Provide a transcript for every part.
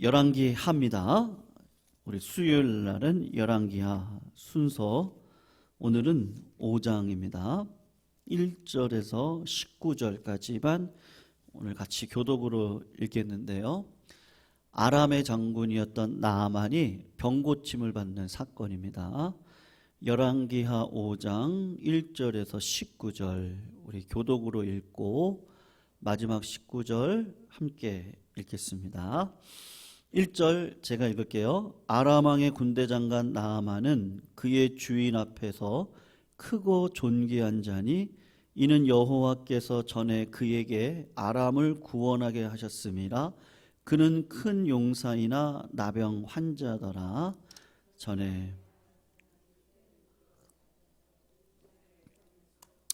열왕기하입니다. 우리 수요일 날은 열왕기하 순서, 오늘은 5장입니다. 1절에서 19절까지만 오늘 같이 교독으로 읽겠는데요. 아람의 장군이었던 나아만이 병고침을 받는 사건입니다. 열왕기하 5장 1절에서 19절 우리 교독으로 읽고 마지막 19절 함께 읽겠습니다. 1절 제가 읽을게요. 아람 왕의 군대 장관 나아만은 그의 주인 앞에서 크고 존귀한 자니 이는 여호와께서 전에 그에게 아람을 구원하게 하셨음이라. 그는 큰 용사이나 나병 환자더라. 전에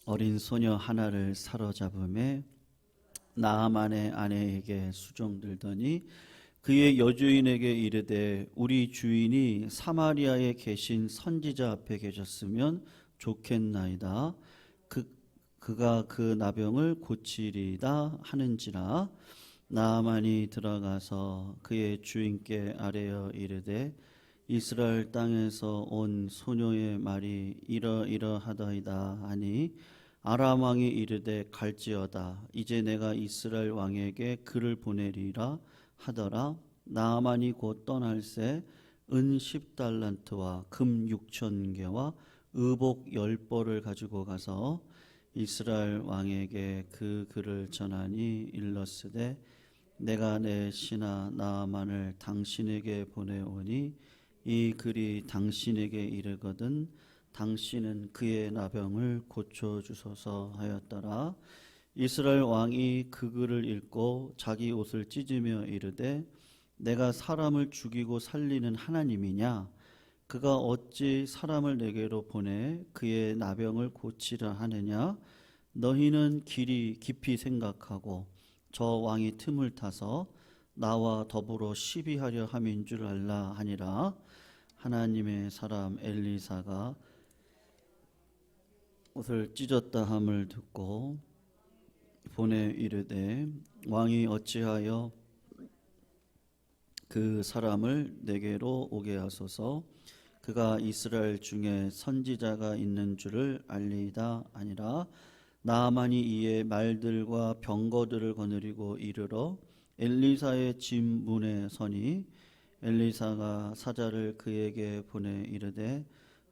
어린 소녀 하나를 사로잡음에 나아만의 아내에게 수종들더니 그의 여주인에게 이르되 우리 주인이 사마리아에 계신 선지자 앞에 계셨으면 좋겠나이다. 그가 그 나병을 고치리다 하는지라. 나아만이 들어가서 그의 주인께 아뢰어 이르되 이스라엘 땅에서 온 소녀의 말이 이러이러하더이다 하니 아람 왕이 이르되 갈지어다. 이제 내가 이스라엘 왕에게 글을 보내리라 하더라. 나아만이 곧 떠날새 은 10달란트와 금 6,000개와 의복 10벌을 가지고 가서 이스라엘 왕에게 그 글을 전하니 일렀으되 내가 내 신하 나아만을 당신에게 보내오니 이 글이 당신에게 이르거든 당신은 그의 나병을 고쳐주소서 하였더라. 이스라엘 왕이 그 글을 읽고 자기 옷을 찢으며 이르되 내가 사람을 죽이고 살리는 하나님이냐? 그가 어찌 사람을 내게로 보내 그의 나병을 고치라 하느냐? 너희는 깊이 생각하고 저 왕이 틈을 타서 나와 더불어 시비하려 함인 줄 알라 하니라. 하나님의 사람 엘리사가 옷을 찢었다 함을 듣고 보내 이르되 왕이 어찌하여 그 사람을 내게로 오게 하소서. 그가 이스라엘 중에 선지자가 있는 줄을 알리이다 아니라. 나아만이 이에 말들과 병거들을 거느리고 이르러 엘리사의 집 문에 서니 엘리사가 사자를 그에게 보내 이르되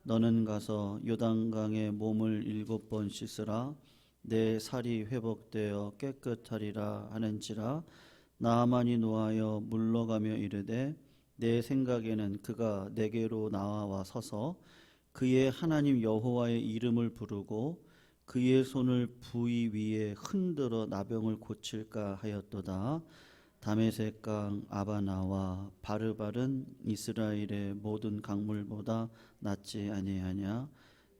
너는 가서 요단강에 몸을 7번 씻으라. 내 살이 회복되어 깨끗하리라 하는지라. 나아만이 노하여 물러가며 이르되 내 생각에는 그가 내게로 나와 서서 그의 하나님 여호와의 이름을 부르고 그의 손을 부위 위에 흔들어 나병을 고칠까 하였도다. 다메섹강 아바나와 바르발은 이스라엘의 모든 강물보다 낫지 아니하냐?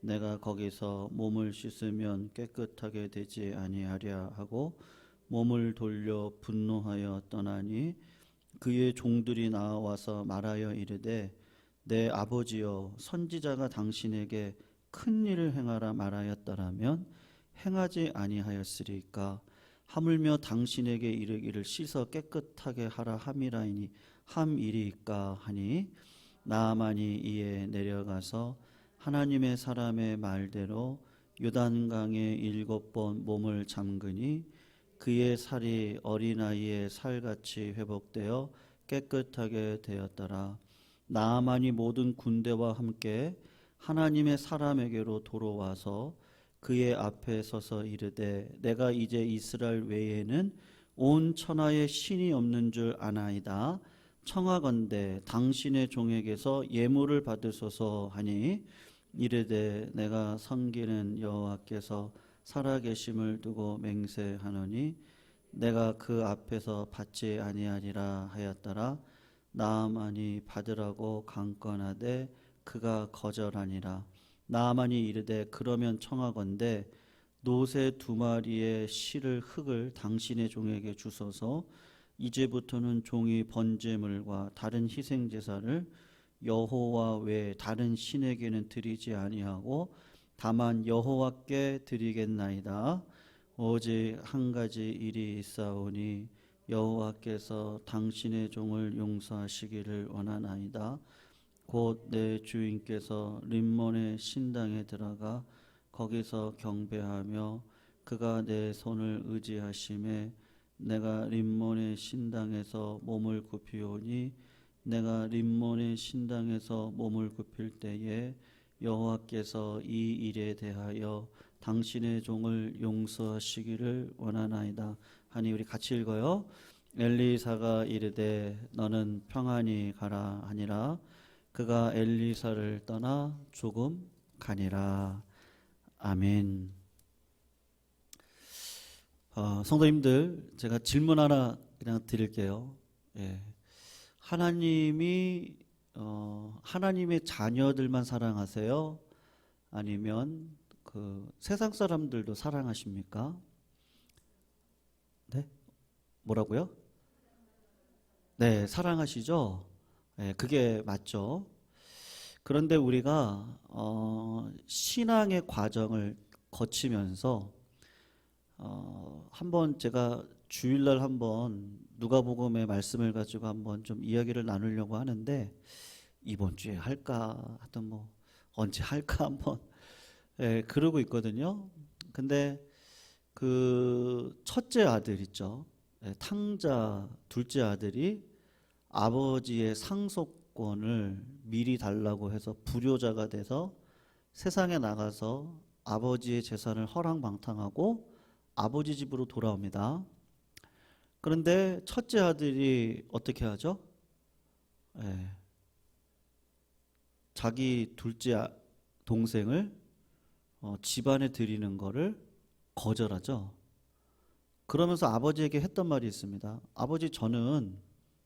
내가 거기서 몸을 씻으면 깨끗하게 되지 아니하랴 하고 몸을 돌려 분노하여 떠나니 그의 종들이 나와서 말하여 이르되 내 아버지여 선지자가 당신에게 큰 일을 행하라 말하였더라면 행하지 아니하였으리까? 하물며 당신에게 이르기를 씻어 깨끗하게 하라 함이라이니 함이리까 하니. 나아만이 이에 내려가서 하나님의 사람의 말대로 요단강에 7번 몸을 잠그니 그의 살이 어린아이의 살같이 회복되어 깨끗하게 되었더라. 나아만이 모든 군대와 함께 하나님의 사람에게로 돌아와서 그의 앞에 서서 이르되 내가 이제 이스라엘 외에는 온 천하에 신이 없는 줄 아나이다. 청하건대 당신의 종에게서 예물을 받으소서 하니 이르되 내가 섬기는 여호와께서 살아계심을 두고 맹세하노니 내가 그 앞에서 받지 아니하리라 하였더라. 나아만이 받으라고 강권하되 그가 거절하니라. 나아만이 이르되 그러면 청하건대 노새 2마리의 실을 흙을 당신의 종에게 주소서. 이제부터는 종이 번제물과 다른 희생제사를 여호와 외 다른 신에게는 드리지 아니하고 다만 여호와께 드리겠나이다. 오직 한 가지 일이 있사오니 여호와께서 당신의 종을 용서하시기를 원하나이다. 곧 내 주인께서 림몬의 신당에 들어가 거기서 경배하며 그가 내 손을 의지하심에 내가 림몬의 신당에서 몸을 굽히오니 내가 림몬의 신당에서 몸을 굽힐 때에 여호와께서 이 일에 대하여 당신의 종을 용서하시기를 원하나이다 하니, 우리 같이 읽어요. 엘리사가 이르되 너는 평안히 가라 하니라. 그가 엘리사를 떠나 조금 가니라. 아멘. 성도님들, 제가 질문 하나 그냥 드릴게요. 예. 하나님이 하나님의 자녀들만 사랑하세요? 아니면 그 세상 사람들도 사랑하십니까? 네? 뭐라고요? 네, 사랑하시죠? 네, 그게 맞죠. 그런데 우리가 신앙의 과정을 거치면서 한번 제가 주일날 한번 누가복음의 말씀을 가지고 한번 좀 이야기를 나누려고 하는데, 이번 주에 할까 하여튼 뭐 언제 할까 한번 그러고 있거든요. 근데 그 첫째 아들 있죠. 탕자 둘째 아들이 아버지의 상속권을 미리 달라고 해서 불효자가 돼서 세상에 나가서 아버지의 재산을 허랑방탕하고 아버지 집으로 돌아옵니다. 그런데 첫째 아들이 어떻게 하죠? 자기 둘째 동생을 집안에 들이는 거를 거절하죠. 그러면서 아버지에게 했던 말이 있습니다. 아버지, 저는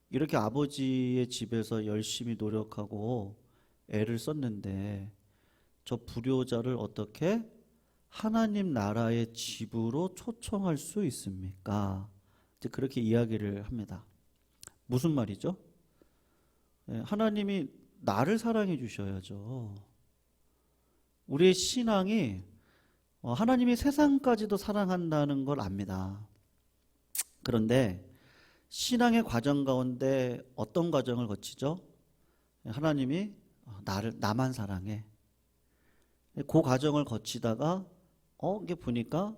이렇게 아버지의 집에서 열심히 노력하고 애를 썼는데 저 불효자를 어떻게 하나님 나라의 집으로 초청할 수 있습니까? 이제 그렇게 이야기를 합니다. 무슨 말이죠? 하나님이 나를 사랑해 주셔야죠. 우리의 신앙이 하나님이 세상까지도 사랑한다는 걸 압니다. 그런데 신앙의 과정 가운데 어떤 과정을 거치죠? 하나님이 나만 사랑해. 그 과정을 거치다가 이게 보니까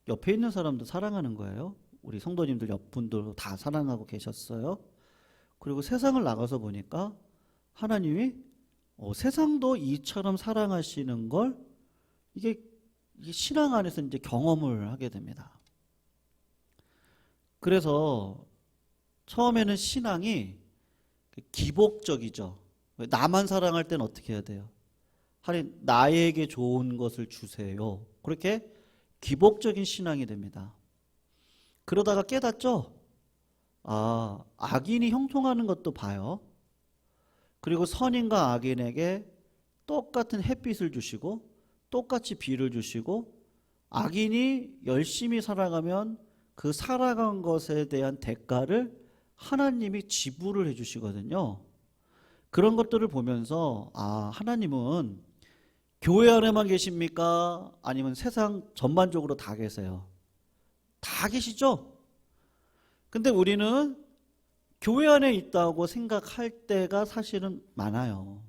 옆에 있는 사람도 사랑하는 거예요. 우리 성도님들 옆분들도 다 사랑하고 계셨어요. 그리고 세상을 나가서 보니까 하나님이 세상도 이처럼 사랑하시는 걸 이게 신앙 안에서 이제 경험을 하게 됩니다. 그래서 처음에는 신앙이 기복적이죠. 나만 사랑할 때는 어떻게 해야 돼요? 하나님, 나에게 좋은 것을 주세요. 그렇게 기복적인 신앙이 됩니다. 그러다가 깨닫죠? 악인이 형통하는 것도 봐요. 그리고 선인과 악인에게 똑같은 햇빛을 주시고 똑같이 비를 주시고, 악인이 열심히 살아가면 그 살아간 것에 대한 대가를 하나님이 지불을 해주시거든요. 그런 것들을 보면서 하나님은 교회 안에만 계십니까? 아니면 세상 전반적으로 다 계세요? 다 계시죠? 근데 우리는 교회 안에 있다고 생각할 때가 사실은 많아요.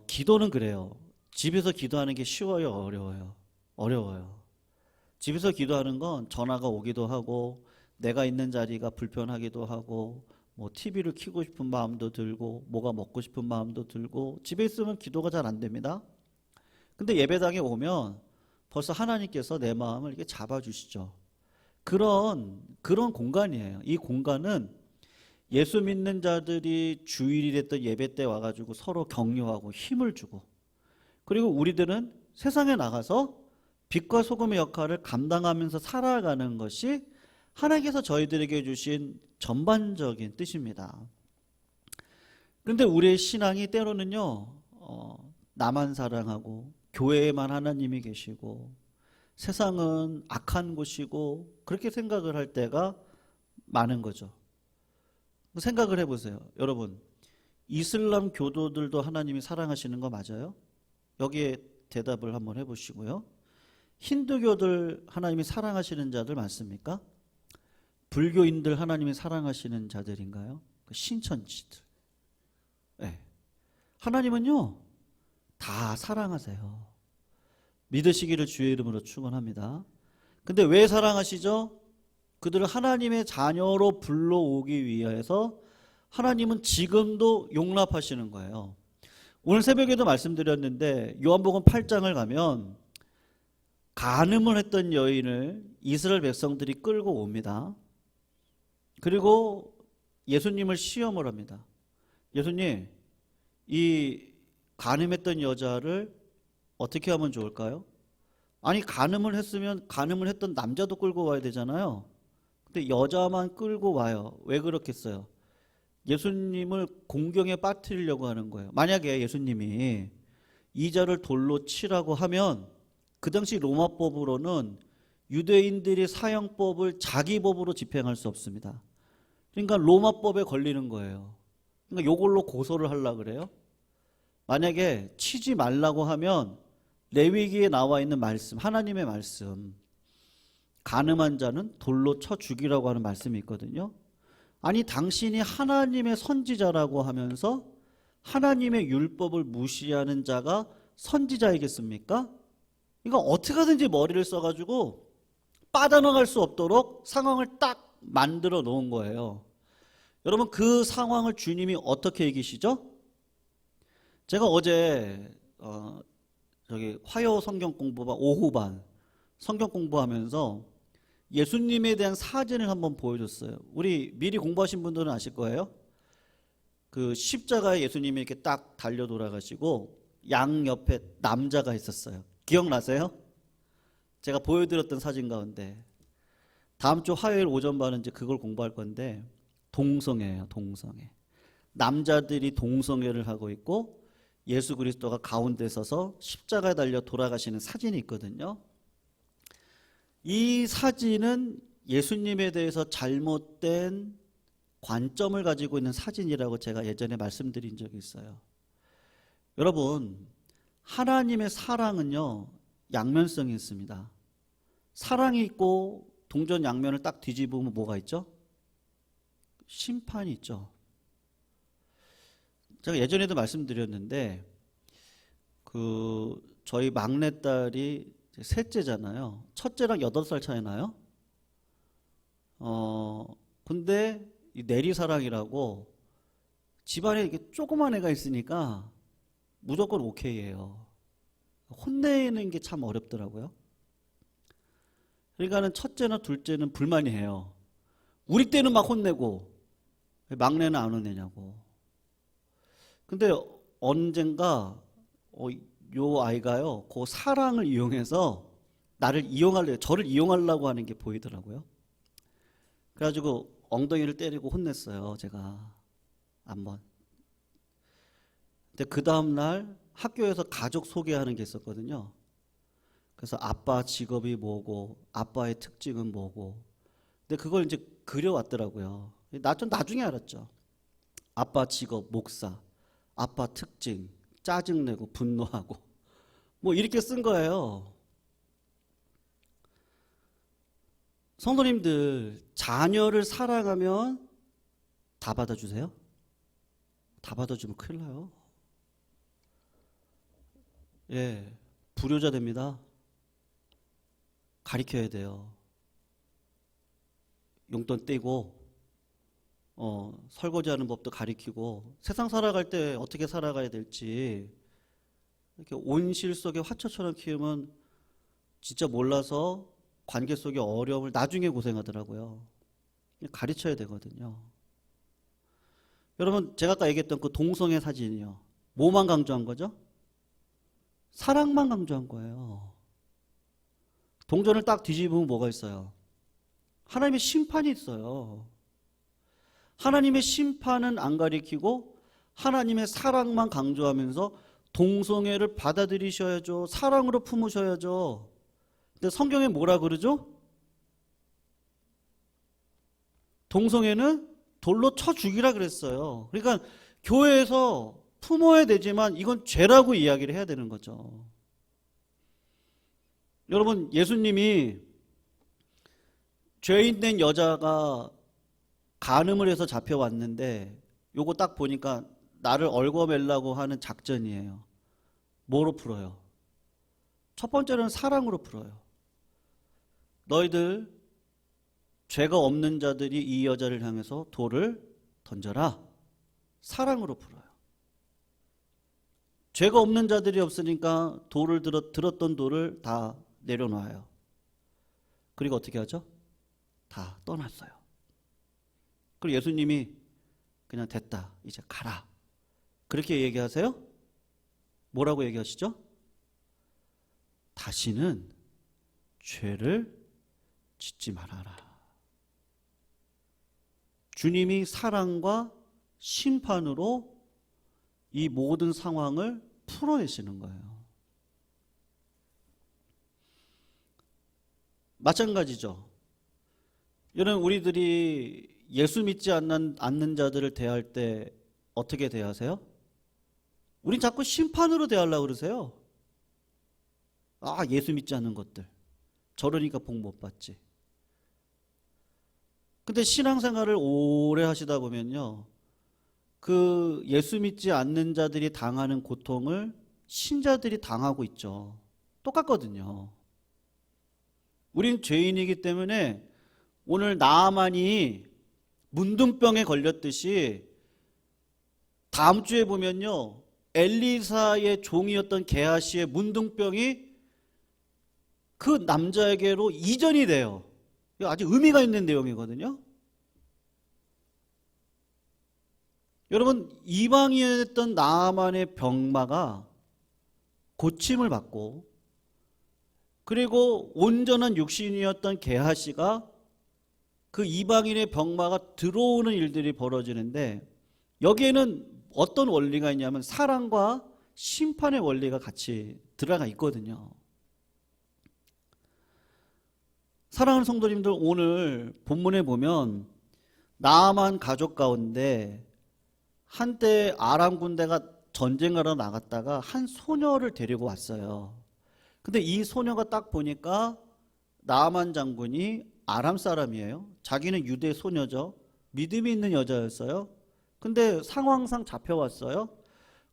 기도는 그래요. 집에서 기도하는 게 쉬워요, 어려워요? 어려워요. 집에서 기도하는 건 전화가 오기도 하고 내가 있는 자리가 불편하기도 하고 뭐 TV를 켜고 싶은 마음도 들고 뭐가 먹고 싶은 마음도 들고, 집에 있으면 기도가 잘 안 됩니다. 근데 예배당에 오면 벌써 하나님께서 내 마음을 이렇게 잡아주시죠. 그런 공간이에요. 이 공간은 예수 믿는 자들이 주일이 됐던 예배 때 와가지고 서로 격려하고 힘을 주고, 그리고 우리들은 세상에 나가서 빛과 소금의 역할을 감당하면서 살아가는 것이 하나님께서 저희들에게 주신 전반적인 뜻입니다. 그런데 우리의 신앙이 때로는요, 나만 사랑하고 교회에만 하나님이 계시고 세상은 악한 곳이고 그렇게 생각을 할 때가 많은 거죠. 생각을 해보세요. 여러분, 이슬람 교도들도 하나님이 사랑하시는 거 맞아요? 여기에 대답을 한번 해보시고요. 힌두교들 하나님이 사랑하시는 자들 많습니까? 불교인들 하나님이 사랑하시는 자들인가요? 신천지들. 네. 하나님은요 다 사랑하세요. 믿으시기를 주의 이름으로 축원합니다. 근데 왜 사랑하시죠? 그들을 하나님의 자녀로 불러오기 위해서 하나님은 지금도 용납하시는 거예요. 오늘 새벽에도 말씀드렸는데 요한복음 8장을 가면 간음을 했던 여인을 이스라엘 백성들이 끌고 옵니다. 그리고 예수님을 시험을 합니다. 예수님, 이 간음했던 여자를 어떻게 하면 좋을까요? 아니 간음을 했으면 간음을 했던 남자도 끌고 와야 되잖아요. 근데 여자만 끌고 와요. 왜 그렇겠어요? 예수님을 공경에 빠뜨리려고 하는 거예요. 만약에 예수님이 이 자를 돌로 치라고 하면 그 당시 로마법으로는 유대인들이 사형법을 자기 법으로 집행할 수 없습니다. 그러니까 로마법에 걸리는 거예요. 그러니까 이걸로 고소를 하려고 그래요. 만약에 치지 말라고 하면 레위기에 나와 있는 말씀, 하나님의 말씀, 간음한 자는 돌로 쳐 죽이라고 하는 말씀이 있거든요. 아니 당신이 하나님의 선지자라고 하면서 하나님의 율법을 무시하는 자가 선지자이겠습니까? 이거 어떻게 하든지 머리를 써가지고 빠져나갈 수 없도록 상황을 딱 만들어 놓은 거예요. 여러분 그 상황을 주님이 어떻게 이기시죠? 제가 어제 화요 성경 공부반 오후반 성경 공부하면서 예수님에 대한 사진을 한번 보여줬어요. 우리 미리 공부하신 분들은 아실 거예요. 그 십자가에 예수님이 이렇게 딱 달려 돌아가시고 양 옆에 남자가 있었어요. 기억나세요? 제가 보여드렸던 사진 가운데 다음 주 화요일 오전반은 이제 그걸 공부할 건데 동성애예요. 동성애. 남자들이 동성애를 하고 있고 예수 그리스도가 가운데 서서 십자가에 달려 돌아가시는 사진이 있거든요. 이 사진은 예수님에 대해서 잘못된 관점을 가지고 있는 사진이라고 제가 예전에 말씀드린 적이 있어요. 여러분, 하나님의 사랑은요, 양면성이 있습니다. 사랑이 있고 동전 양면을 딱 뒤집으면 뭐가 있죠? 심판이 있죠. 제가 예전에도 말씀드렸는데 저희 막내딸이 셋째잖아요. 첫째랑 8살 차이 나요. 근데 이 내리사랑이라고 집안에 이렇게 조그만 애가 있으니까 무조건 오케이예요. 혼내는 게 참 어렵더라고요. 그러니까는 첫째나 둘째는 불만이에요. 우리 때는 막 혼내고 막내는 안 혼내냐고. 근데 언젠가 요 아이가요, 그 사랑을 이용해서 저를 이용하려고 하는 게 보이더라고요. 그래가지고 엉덩이를 때리고 혼냈어요, 제가 한번. 근데 그 다음날 학교에서 가족 소개하는 게 있었거든요. 그래서 아빠 직업이 뭐고 아빠의 특징은 뭐고. 근데 그걸 이제 그려왔더라고요. 전 나중에 알았죠. 아빠 직업 목사, 아빠 특징 짜증내고 분노하고 뭐 이렇게 쓴 거예요. 성도님들, 자녀를 사랑하면 다 받아주세요? 다 받아주면 큰일 나요. 예, 불효자 됩니다. 가르쳐야 돼요. 용돈 떼고 설거지하는 법도 가르치고 세상 살아갈 때 어떻게 살아가야 될지 이렇게 온실 속에 화초처럼 키우면 진짜 몰라서 관계 속의 어려움을 나중에 고생하더라고요. 가르쳐야 되거든요. 여러분 제가 아까 얘기했던 그 동성애 사진이요. 뭐만 강조한 거죠? 사랑만 강조한 거예요. 동전을 딱 뒤집으면 뭐가 있어요? 하나님의 심판이 있어요. 하나님의 심판은 안 가리키고 하나님의 사랑만 강조하면서 동성애를 받아들이셔야죠. 사랑으로 품으셔야죠. 근데 성경에 뭐라 그러죠? 동성애는 돌로 쳐 죽이라 그랬어요. 그러니까 교회에서 품어야 되지만 이건 죄라고 이야기를 해야 되는 거죠. 여러분 예수님이 죄 있는 여자가 간음을 해서 잡혀왔는데 요거 딱 보니까 나를 얽어매려고 하는 작전이에요. 뭐로 풀어요? 첫 번째는 사랑으로 풀어요. 너희들 죄가 없는 자들이 이 여자를 향해서 돌을 던져라. 사랑으로 풀어요. 죄가 없는 자들이 없으니까 돌을 들었던 돌을 다 내려놔요. 그리고 어떻게 하죠? 다 떠났어요. 그리고 예수님이 그냥 됐다, 이제 가라, 그렇게 얘기하세요? 뭐라고 얘기하시죠? 다시는 죄를 짓지 말아라. 주님이 사랑과 심판으로 이 모든 상황을 풀어내시는 거예요. 마찬가지죠. 여러분, 우리들이 예수 믿지 않는 자들을 대할 때 어떻게 대하세요? 우린 자꾸 심판으로 대하려고 그러세요. 아, 예수 믿지 않는 것들, 저러니까 복 못 받지. 근데 신앙생활을 오래 하시다 보면요, 그 예수 믿지 않는 자들이 당하는 고통을 신자들이 당하고 있죠. 똑같거든요. 우린 죄인이기 때문에 오늘 나아만이 문둥병에 걸렸듯이 다음 주에 보면요, 엘리사의 종이었던 게하시의 문둥병이 그 남자에게로 이전이 돼요. 이거 아주 의미가 있는 내용이거든요. 여러분, 이방인이었던 나아만의 병마가 고침을 받고, 그리고 온전한 육신이었던 게하시가 그 이방인의 병마가 들어오는 일들이 벌어지는데, 여기에는 어떤 원리가 있냐면 사랑과 심판의 원리가 같이 들어가 있거든요. 사랑하는 성도님들, 오늘 본문에 보면 나아만 가족 가운데 한때 아람 군대가 전쟁하러 나갔다가 한 소녀를 데리고 왔어요. 근데 이 소녀가 딱 보니까 나아만 장군이 아람 사람이에요. 자기는 유대 소녀죠. 믿음이 있는 여자였어요. 근데 상황상 잡혀왔어요.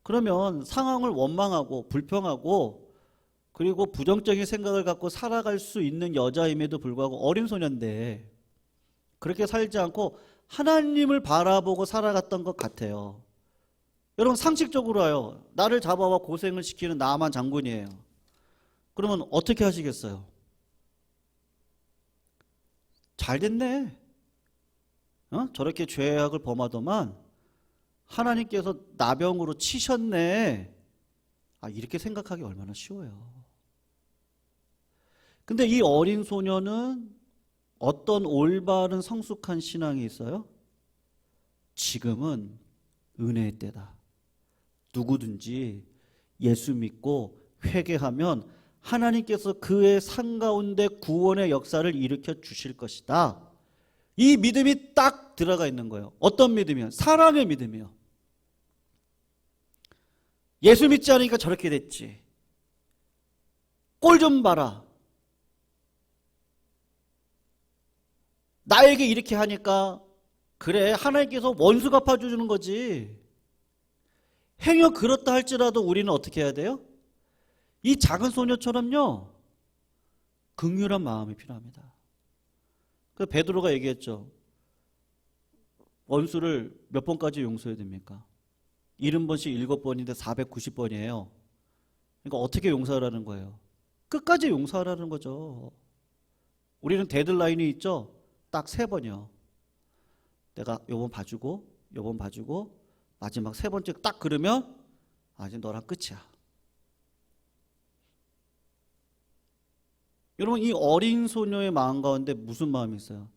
그러면 상황을 원망하고 불평하고 그리고 부정적인 생각을 갖고 살아갈 수 있는 여자임에도 불구하고 어린 소녀인데 그렇게 살지 않고 하나님을 바라보고 살아갔던 것 같아요. 여러분, 상식적으로요, 나를 잡아와 고생을 시키는 나아만 장군이에요. 그러면 어떻게 하시겠어요? 잘 됐네. 저렇게 죄악을 범하더만 하나님께서 나병으로 치셨네. 이렇게 생각하기 얼마나 쉬워요. 근데 이 어린 소녀는 어떤 올바른 성숙한 신앙이 있어요? 지금은 은혜의 때다. 누구든지 예수 믿고 회개하면 하나님께서 그의 삶 가운데 구원의 역사를 일으켜 주실 것이다. 이 믿음이 딱 들어가 있는 거예요. 어떤 믿음이요? 사랑의 믿음이요. 예수 믿지 않으니까 저렇게 됐지. 꼴 좀 봐라. 나에게 이렇게 하니까 그래, 하나님께서 원수 갚아주는 거지. 행여 그렇다 할지라도 우리는 어떻게 해야 돼요? 이 작은 소녀처럼요, 긍휼한 마음이 필요합니다. 그 베드로가 얘기했죠. 원수를 몇 번까지 용서해야 됩니까? 70번씩 7번인데 490번이에요. 그러니까 어떻게 용서하라는 거예요? 끝까지 용서하라는 거죠. 우리는 데드라인이 있죠. 딱 3번이요. 내가 요번 봐주고 요번 봐주고 마지막 3번째 딱 그러면 이제 너랑 끝이야. 여러분, 이 어린 소녀의 마음 가운데 무슨 마음이 있어요?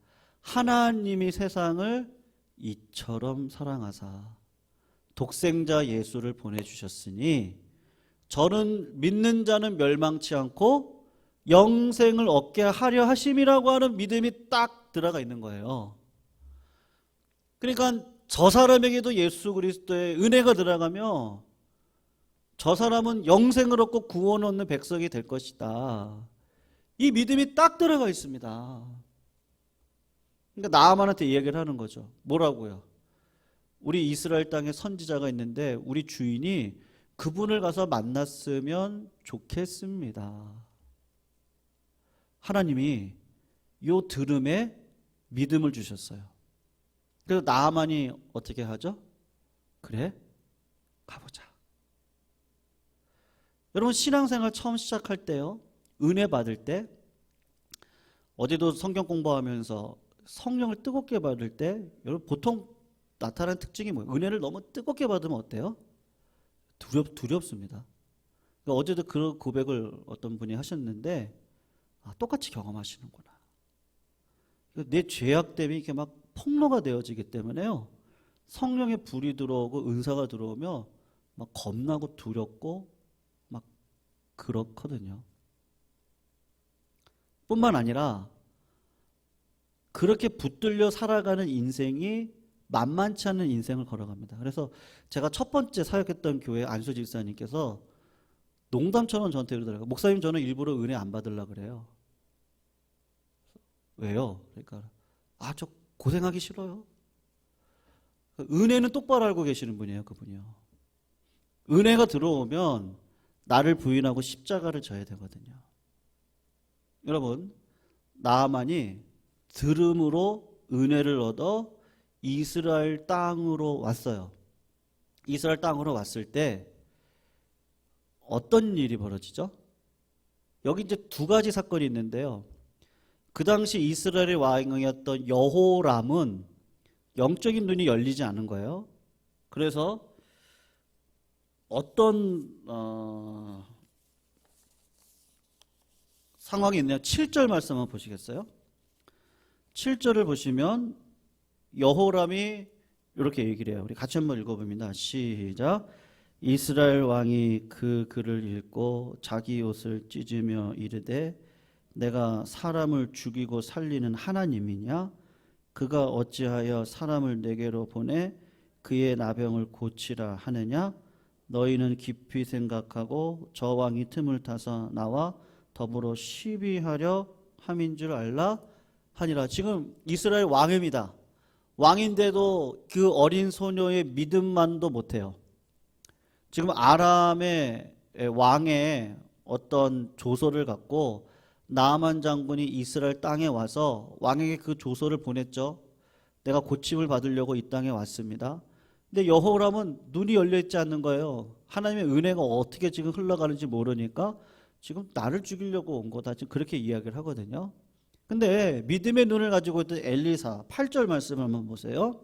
하나님이 세상을 이처럼 사랑하사 독생자 예수를 보내주셨으니 저는 믿는 자는 멸망치 않고 영생을 얻게 하려 하심이라고 하는 믿음이 딱 들어가 있는 거예요. 그러니까 저 사람에게도 예수 그리스도의 은혜가 들어가며 저 사람은 영생을 얻고 구원 얻는 백성이 될 것이다. 이 믿음이 딱 들어가 있습니다. 그러니까 나아만한테 이야기를 하는 거죠. 뭐라고요? 우리 이스라엘 땅에 선지자가 있는데 우리 주인이 그분을 가서 만났으면 좋겠습니다. 하나님이 요 들음에 믿음을 주셨어요. 그래서 나아만이 어떻게 하죠? 그래, 가보자. 여러분 신앙생활 처음 시작할 때요, 은혜 받을 때, 어제도 성경 공부하면서 성령을 뜨겁게 받을 때 여러분 보통 나타나는 특징이 뭐예요? 은혜를 너무 뜨겁게 받으면 어때요? 두렵습니다. 그러니까 어제도 그런 고백을 어떤 분이 하셨는데 똑같이 경험하시는구나. 내 죄악 때문에 이렇게 막 폭로가 되어지기 때문에요, 성령의 불이 들어오고 은사가 들어오면 막 겁나고 두렵고 막 그렇거든요. 뿐만 아니라 그렇게 붙들려 살아가는 인생이 만만치 않은 인생을 걸어갑니다. 그래서 제가 첫 번째 사역했던 교회 안수 집사님께서 농담처럼 저한테 그러더라고요. 목사님, 저는 일부러 은혜 안 받으려고 그래요. 왜요? 그러니까 저 고생하기 싫어요. 은혜는 똑바로 알고 계시는 분이에요, 그분이요. 은혜가 들어오면 나를 부인하고 십자가를 져야 되거든요. 여러분, 나아만이 들음으로 은혜를 얻어 이스라엘 땅으로 왔어요. 이스라엘 땅으로 왔을 때 어떤 일이 벌어지죠? 여기 이제 두 가지 사건이 있는데요. 그 당시 이스라엘의 왕이었던 여호람은 영적인 눈이 열리지 않은 거예요. 그래서 어떤 상황이 있냐? 7절 말씀 한번 보시겠어요? 7절을 보시면 여호람이 이렇게 얘기를 해요. 우리 같이 한번 읽어봅니다. 시작. 이스라엘 왕이 그 글을 읽고 자기 옷을 찢으며 이르되 내가 사람을 죽이고 살리는 하나님이냐? 그가 어찌하여 사람을 내게로 보내 그의 나병을 고치라 하느냐? 너희는 깊이 생각하고 저 왕이 틈을 타서 나와 더불어 시비하려 함인 줄 알라 하니라. 지금 이스라엘 왕입니다. 왕인데도 그 어린 소녀의 믿음만도 못해요. 지금 아람의 왕의 어떤 조서를 갖고 나아만 장군이 이스라엘 땅에 와서 왕에게 그 조서를 보냈죠. 내가 고침을 받으려고 이 땅에 왔습니다. 근데 여호람은 눈이 열려 있지 않는 거예요. 하나님의 은혜가 어떻게 지금 흘러가는지 모르니까 지금 나를 죽이려고 온 거다, 지금 그렇게 이야기를 하거든요. 근데 믿음의 눈을 가지고 있던 엘리사 8절 말씀을 한번 보세요.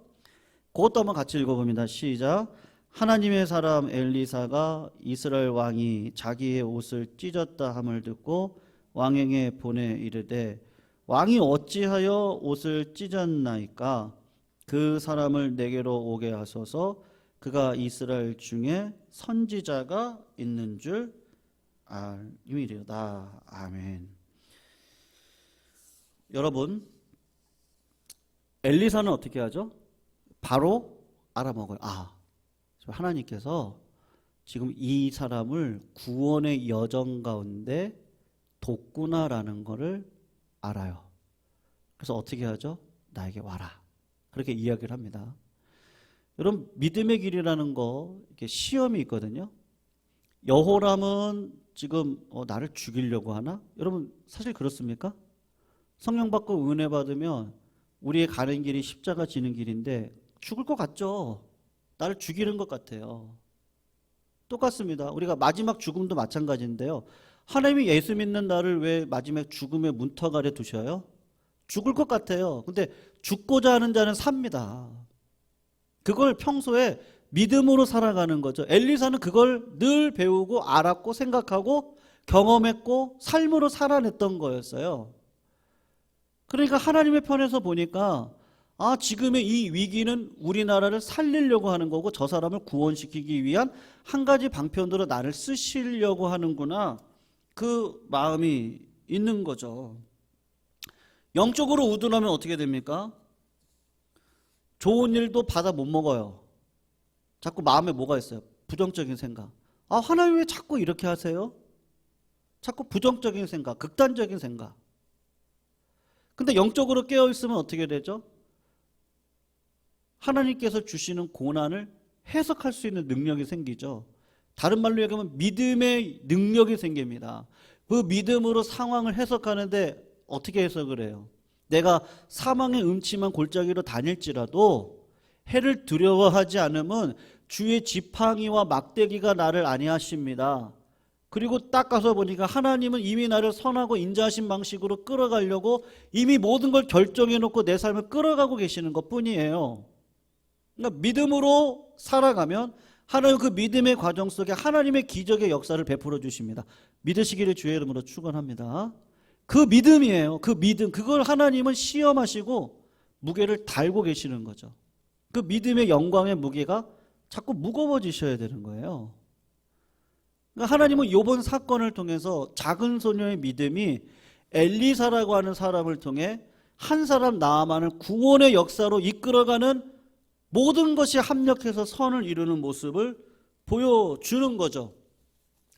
그것도 한번 같이 읽어봅니다. 시작. 하나님의 사람 엘리사가 이스라엘 왕이 자기의 옷을 찢었다 함을 듣고 왕에게 보내 이르되 왕이 어찌하여 옷을 찢었나이까? 그 사람을 내게로 오게 하소서. 그가 이스라엘 중에 선지자가 있는 줄 알미리로다. 아멘. 여러분, 엘리사는 어떻게 하죠? 바로 알아먹어요. 하나님께서 지금 이 사람을 구원의 여정 가운데 뒀구나라는 것을 알아요. 그래서 어떻게 하죠? 나에게 와라. 그렇게 이야기를 합니다. 여러분, 믿음의 길이라는 거 이렇게 시험이 있거든요. 여호람은 지금 나를 죽이려고 하나? 여러분, 사실 그렇습니까? 성령 받고 은혜 받으면 우리의 가는 길이 십자가 지는 길인데 죽을 것 같죠? 나를 죽이는 것 같아요. 똑같습니다. 우리가 마지막 죽음도 마찬가지인데요. 하나님이 예수 믿는 나를 왜 마지막 죽음의 문턱 아래 두셔요? 죽을 것 같아요. 근데 죽고자 하는 자는 삽니다. 그걸 평소에 믿음으로 살아가는 거죠. 엘리사는 그걸 늘 배우고 알았고 생각하고 경험했고 삶으로 살아냈던 거였어요. 그러니까 하나님의 편에서 보니까 지금의 이 위기는 우리나라를 살리려고 하는 거고 저 사람을 구원시키기 위한 한 가지 방편으로 나를 쓰시려고 하는구나, 그 마음이 있는 거죠. 영적으로 우둔하면 어떻게 됩니까? 좋은 일도 받아 못 먹어요. 자꾸 마음에 뭐가 있어요? 부정적인 생각. 하나님 왜 자꾸 이렇게 하세요? 자꾸 부정적인 생각, 극단적인 생각. 근데 영적으로 깨어 있으면 어떻게 되죠? 하나님께서 주시는 고난을 해석할 수 있는 능력이 생기죠. 다른 말로 얘기하면 믿음의 능력이 생깁니다. 그 믿음으로 상황을 해석하는데 어떻게 해석을 해요? 내가 사망의 음침한 골짜기로 다닐지라도 해를 두려워하지 않으면 주의 지팡이와 막대기가 나를 안위하십니다. 그리고 딱 가서 보니까 하나님은 이미 나를 선하고 인자하신 방식으로 끌어가려고 이미 모든 걸 결정해 놓고 내 삶을 끌어가고 계시는 것 뿐이에요. 그러니까 믿음으로 살아가면 하나님 그 믿음의 과정 속에 하나님의 기적의 역사를 베풀어 주십니다. 믿으시기를 주의 이름으로 축원합니다. 그 믿음이에요. 그 믿음, 그걸 하나님은 시험하시고 무게를 달고 계시는 거죠. 그 믿음의 영광의 무게가 자꾸 무거워지셔야 되는 거예요. 그러니까 하나님은 이번 사건을 통해서 작은 소녀의 믿음이 엘리사라고 하는 사람을 통해 한 사람 나아만을 구원의 역사로 이끌어가는 모든 것이 합력해서 선을 이루는 모습을 보여주는 거죠.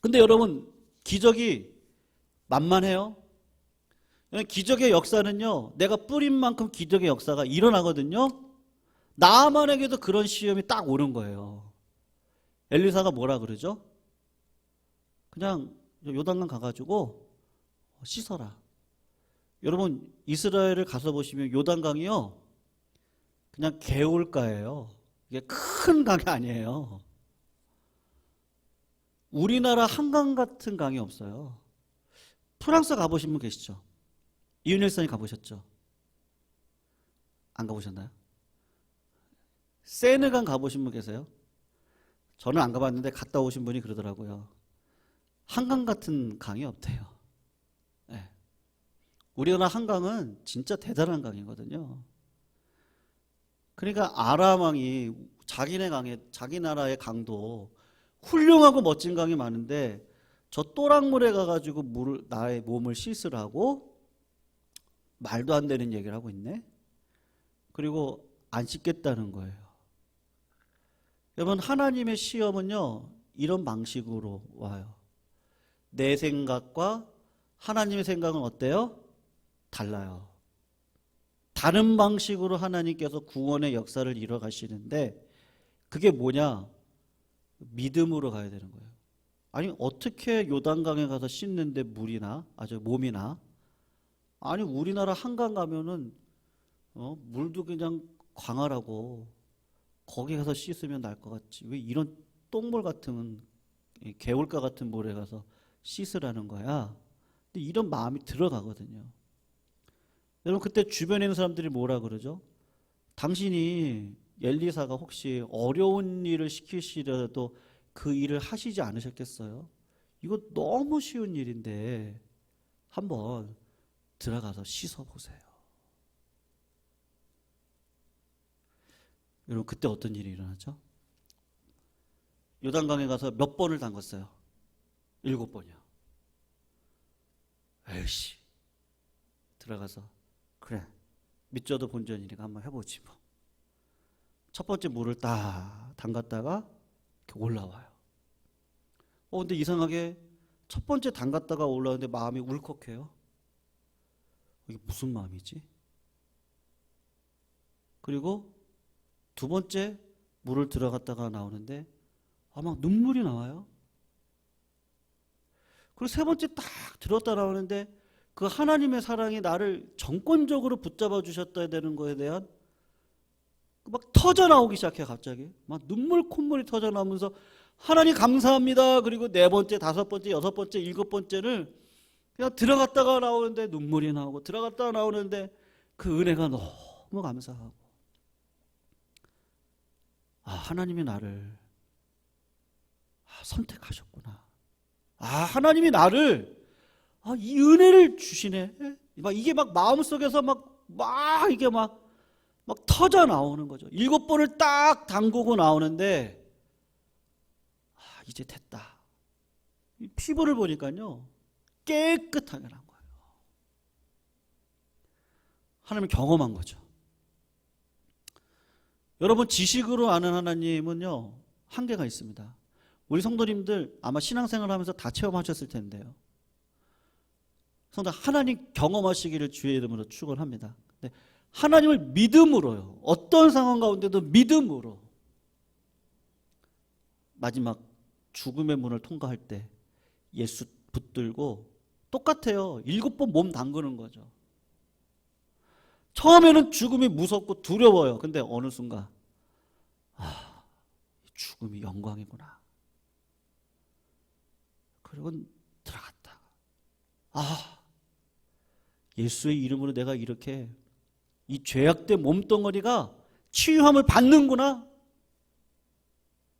근데 여러분, 기적이 만만해요? 기적의 역사는요, 내가 뿌린 만큼 기적의 역사가 일어나거든요. 나아만에게도 그런 시험이 딱 오는 거예요. 엘리사가 뭐라 그러죠? 그냥 요단강 가가지고 씻어라. 여러분, 이스라엘을 가서 보시면 요단강이요, 그냥 개울가예요. 이게 큰 강이 아니에요. 우리나라 한강 같은 강이 없어요. 프랑스 가보신 분 계시죠? 이윤일 선생님 가보셨죠? 안 가보셨나요? 세느강 가보신 분 계세요? 저는 안 가봤는데 갔다 오신 분이 그러더라고요. 한강 같은 강이 없대요. 네. 우리나라 한강은 진짜 대단한 강이거든요. 그러니까 아람 왕이 자기네 강에, 자기 나라의 강도 훌륭하고 멋진 강이 많은데 저 또랑물에 가가지고 나의 몸을 씻으라고 말도 안 되는 얘기를 하고 있네. 그리고 안 씻겠다는 거예요. 여러분, 하나님의 시험은요, 이런 방식으로 와요. 내 생각과 하나님의 생각은 어때요? 달라요. 다른 방식으로 하나님께서 구원의 역사를 이뤄 가시는데 그게 뭐냐? 믿음으로 가야 되는 거예요. 아니, 어떻게 요단강에 가서 씻는데 물이 나? 몸이 나? 아니, 우리나라 한강 가면은 물도 그냥 광활하고 거기 가서 씻으면 날 것 같지. 왜 이런 똥물 같은 개울가 같은 물에 가서 씻으라는 거야? 근데 이런 마음이 들어가거든요. 여러분, 그때 주변에 있는 사람들이 뭐라 그러죠? 당신이 엘리사가 혹시 어려운 일을 시키시더라도 그 일을 하시지 않으셨겠어요? 이거 너무 쉬운 일인데 한번 들어가서 씻어보세요. 여러분, 그때 어떤 일이 일어나죠? 요단강에 가서 몇 번을 담갔어요? 7번이요. 에이씨, 들어가서 그래, 믿져도 본전이니까 한번 해보지 뭐. 첫 번째 물을 딱 담갔다가 이렇게 올라와요. 근데 이상하게 첫 번째 담갔다가 올라오는데 마음이 울컥해요. 이게 무슨 마음이지? 그리고 두 번째 물을 들어갔다가 나오는데 막 눈물이 나와요. 그리고 세 번째 딱 들었다 나오는데 그 하나님의 사랑이 나를 정권적으로 붙잡아 주셨다야 되는 거에 대한 막 터져 나오기 시작해. 갑자기 막 눈물 콧물이 터져 나오면서 하나님 감사합니다. 그리고 네 번째, 다섯 번째, 여섯 번째, 일곱 번째를 그냥 들어갔다가 나오는데 눈물이 나오고 들어갔다가 나오는데 그 은혜가 너무 감사하고, 하나님이 나를 선택하셨구나. 하나님이 나를 이 은혜를 주시네. 막 이게 막 마음속에서 막 이게 막 터져 나오는 거죠. 7번을 딱 담그고 나오는데 이제 됐다. 피부를 보니까요, 깨끗하게 난 거예요. 하나님을 경험한 거죠. 여러분, 지식으로 아는 하나님은요, 한계가 있습니다. 우리 성도님들 아마 신앙생활 하면서 다 체험하셨을 텐데요. 성도 하나님 경험하시기를 주의 이름으로 축원합니다. 하나님을 믿음으로요. 어떤 상황 가운데도 믿음으로. 마지막 죽음의 문을 통과할 때 예수 붙들고 똑같아요. 7번 몸 담그는 거죠. 처음에는 죽음이 무섭고 두려워요. 근데 어느 순간 죽음이 영광이구나. 그리고 들어갔다. 예수의 이름으로 내가 이렇게 이 죄악된 몸뚱어리가 치유함을 받는구나.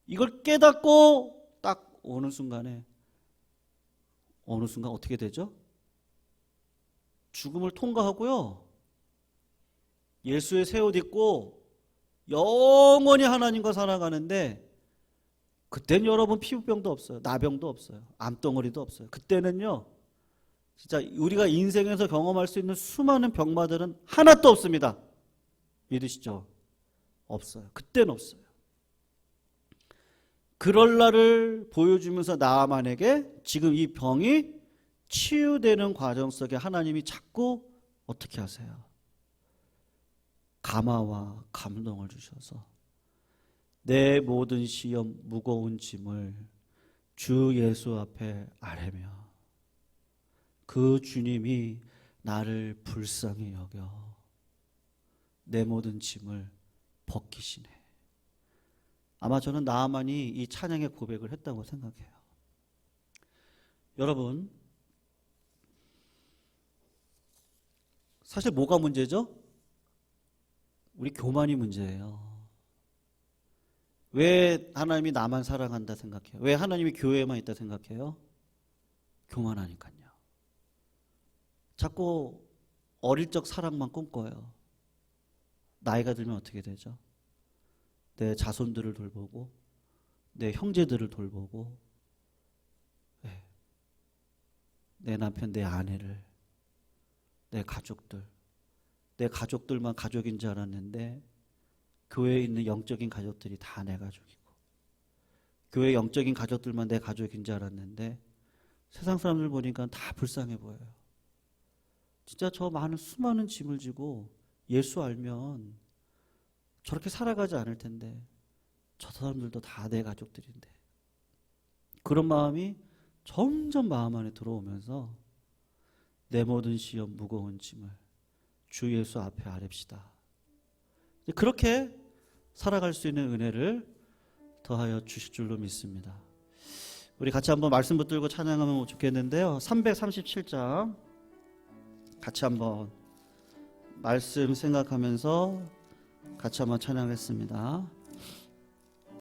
이걸 깨닫고 딱 어느 순간 어떻게 되죠? 죽음을 통과하고요. 예수의 새 옷 입고 영원히 하나님과 살아가는데 그때는 여러분 피부병도 없어요. 나병도 없어요. 암덩어리도 없어요. 그때는요. 진짜 우리가 인생에서 경험할 수 있는 수많은 병마들은 하나도 없습니다. 믿으시죠? 없어요. 그때는 없어요. 그럴 날을 보여주면서 나아만에게 지금 이 병이 치유되는 과정 속에 하나님이 자꾸 어떻게 하세요? 감화와 감동을 주셔서 내 모든 시험 무거운 짐을 주 예수 앞에 아뢰며 그 주님이 나를 불쌍히 여겨 내 모든 짐을 벗기시네. 아마 저는 나아만이 이 찬양의 고백을 했다고 생각해요. 여러분, 사실 뭐가 문제죠? 우리 교만이 문제예요. 왜 하나님이 나만 사랑한다 생각해요? 왜 하나님이 교회에만 있다 생각해요? 교만하니까요. 자꾸 어릴 적 사랑만 꿈꿔요. 나이가 들면 어떻게 되죠? 내 자손들을 돌보고 내 형제들을 돌보고 내 남편, 내 아내를, 내 가족들만 가족인 줄 알았는데 교회에 있는 영적인 가족들이 다 내 가족이고 교회 영적인 가족들만 내 가족인 줄 알았는데 세상 사람들 보니까 다 불쌍해 보여요. 진짜 저 수많은 짐을 지고 예수 알면 저렇게 살아가지 않을 텐데 저 사람들도 다 내 가족들인데 그런 마음이 점점 마음 안에 들어오면서 내 모든 시험 무거운 짐을 주 예수 앞에 아뢰시다. 그렇게 살아갈 수 있는 은혜를 더하여 주실 줄로 믿습니다. 우리 같이 한번 말씀 붙들고 찬양하면 좋겠는데요. 337장 같이 한번 말씀 생각하면서 같이 한번 찬양했습니다.